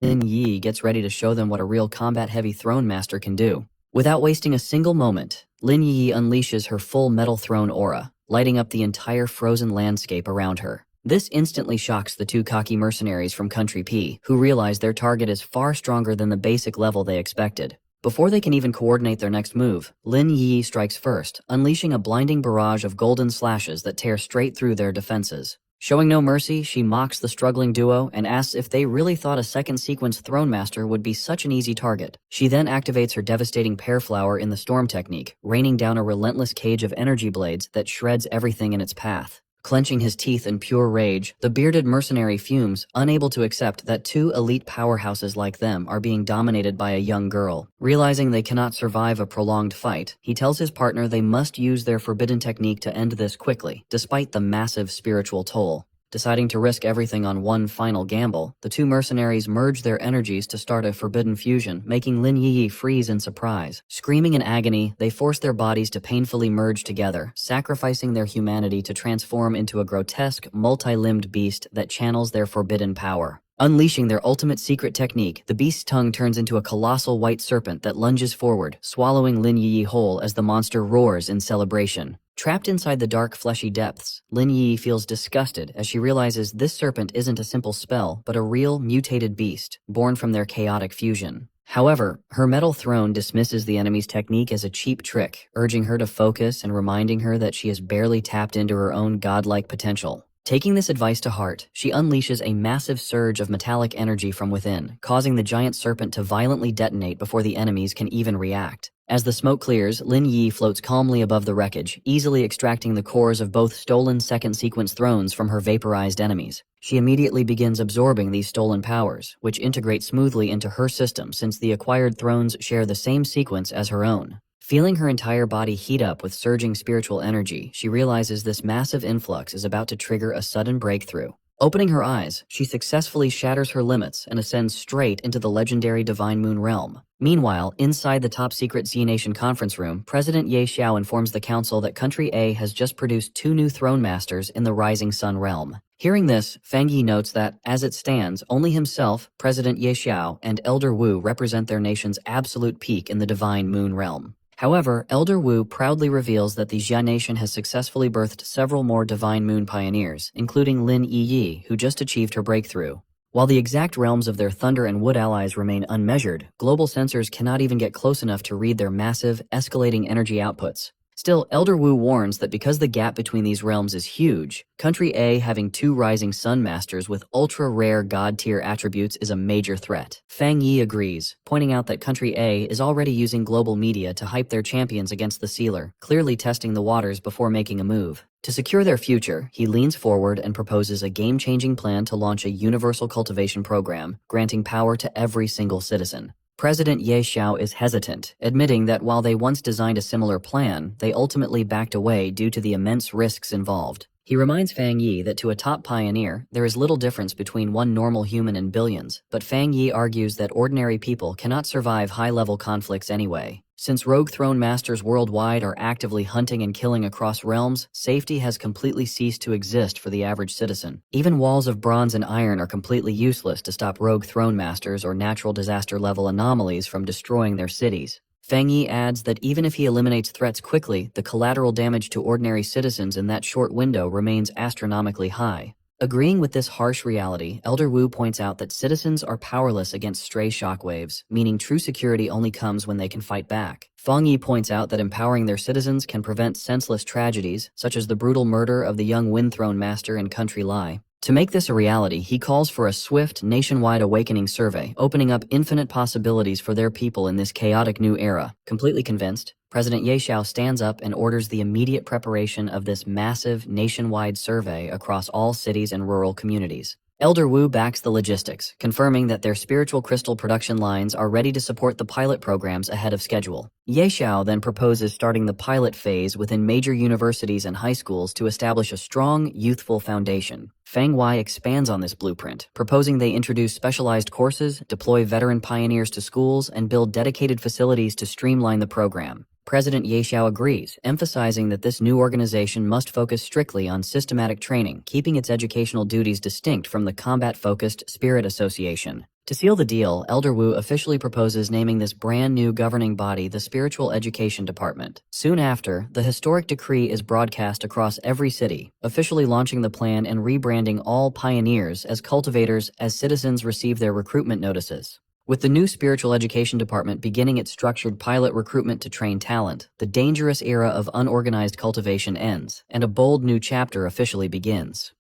Lin Yi gets ready to show them what a real combat-heavy throne master can do. Without wasting a single moment, Lin Yi unleashes her full metal throne aura, lighting up the entire frozen landscape around her. This instantly shocks the two cocky mercenaries from Country P, who realize their target is far stronger than the basic level they expected. Before they can even coordinate their next move, Lin Yi strikes first, unleashing a blinding barrage of golden slashes that tear straight through their defenses. Showing no mercy, she mocks the struggling duo and asks if they really thought a second sequence Throne Master would be such an easy target. She then activates her devastating Pear Flower in the Storm technique, raining down a relentless cage of energy blades that shreds everything in its path. Clenching his teeth in pure rage, the bearded mercenary fumes, unable to accept that two elite powerhouses like them are being dominated by a young girl. Realizing they cannot survive a prolonged fight, he tells his partner they must use their forbidden technique to end this quickly, despite the massive spiritual toll. Deciding to risk everything on one final gamble, the two mercenaries merge their energies to start a forbidden fusion, making Lin Yi freeze in surprise. Screaming in agony, they force their bodies to painfully merge together, sacrificing their humanity to transform into a grotesque, multi-limbed beast that channels their forbidden power. Unleashing their ultimate secret technique, the beast's tongue turns into a colossal white serpent that lunges forward, swallowing Lin Yi whole as the monster roars in celebration. Trapped inside the dark, fleshy depths, Lin Yi feels disgusted as she realizes this serpent isn't a simple spell, but a real, mutated beast, born from their chaotic fusion. However, her metal throne dismisses the enemy's technique as a cheap trick, urging her to focus and reminding her that she has barely tapped into her own godlike potential. Taking this advice to heart, she unleashes a massive surge of metallic energy from within, causing the giant serpent to violently detonate before the enemies can even react. As the smoke clears, Lin Yi floats calmly above the wreckage, easily extracting the cores of both stolen second sequence thrones from her vaporized enemies. She immediately begins absorbing these stolen powers, which integrate smoothly into her system since the acquired thrones share the same sequence as her own. Feeling her entire body heat up with surging spiritual energy, she realizes this massive influx is about to trigger a sudden breakthrough. Opening her eyes, she successfully shatters her limits and ascends straight into the legendary Divine Moon realm. Meanwhile, inside the top-secret Z-Nation conference room, President Ye Xiao informs the council that Country A has just produced 2 new throne masters in the Rising Sun realm. Hearing this, Fang Yi notes that, as it stands, only himself, President Ye Xiao, and Elder Wu represent their nation's absolute peak in the Divine Moon realm. However, Elder Wu proudly reveals that the Jia Nation has successfully birthed several more Divine Moon pioneers, including Lin Yi, who just achieved her breakthrough. While the exact realms of their Thunder and Wood allies remain unmeasured, global sensors cannot even get close enough to read their massive, escalating energy outputs. Still, Elder Wu warns that because the gap between these realms is huge, Country A having 2 Rising Sun Masters with ultra-rare god-tier attributes is a major threat. Fang Yi agrees, pointing out that Country A is already using global media to hype their champions against the Sealer, clearly testing the waters before making a move. To secure their future, he leans forward and proposes a game-changing plan to launch a universal cultivation program, granting power to every single citizen. President Ye Xiao is hesitant, admitting that while they once designed a similar plan, they ultimately backed away due to the immense risks involved. He reminds Fang Yi that to a top pioneer, there is little difference between one normal human and billions, but Fang Yi argues that ordinary people cannot survive high-level conflicts anyway. Since rogue throne masters worldwide are actively hunting and killing across realms, safety has completely ceased to exist for the average citizen. Even walls of bronze and iron are completely useless to stop rogue throne masters or natural disaster-level anomalies from destroying their cities. Fang Yi adds that even if he eliminates threats quickly, the collateral damage to ordinary citizens in that short window remains astronomically high. Agreeing with this harsh reality, Elder Wu points out that citizens are powerless against stray shockwaves, meaning true security only comes when they can fight back. Fang Yi points out that empowering their citizens can prevent senseless tragedies, such as the brutal murder of the young Wind Throne Master in Country Lai. To make this a reality, he calls for a swift, nationwide awakening survey, opening up infinite possibilities for their people in this chaotic new era. Completely convinced, President Ye Xiao stands up and orders the immediate preparation of this massive, nationwide survey across all cities and rural communities. Elder Wu backs the logistics, confirming that their spiritual crystal production lines are ready to support the pilot programs ahead of schedule. Ye Xiao then proposes starting the pilot phase within major universities and high schools to establish a strong, youthful foundation. Fang Wei expands on this blueprint, proposing they introduce specialized courses, deploy veteran pioneers to schools, and build dedicated facilities to streamline the program. President Ye Xiao agrees, emphasizing that this new organization must focus strictly on systematic training, keeping its educational duties distinct from the combat-focused Spirit Association. To seal the deal, Elder Wu officially proposes naming this brand new governing body the Spiritual Education Department. Soon after, the historic decree is broadcast across every city, officially launching the plan and rebranding all pioneers as cultivators as citizens receive their recruitment notices. With the new Spiritual Education Department beginning its structured pilot recruitment to train talent, the dangerous era of unorganized cultivation ends, and a bold new chapter officially begins.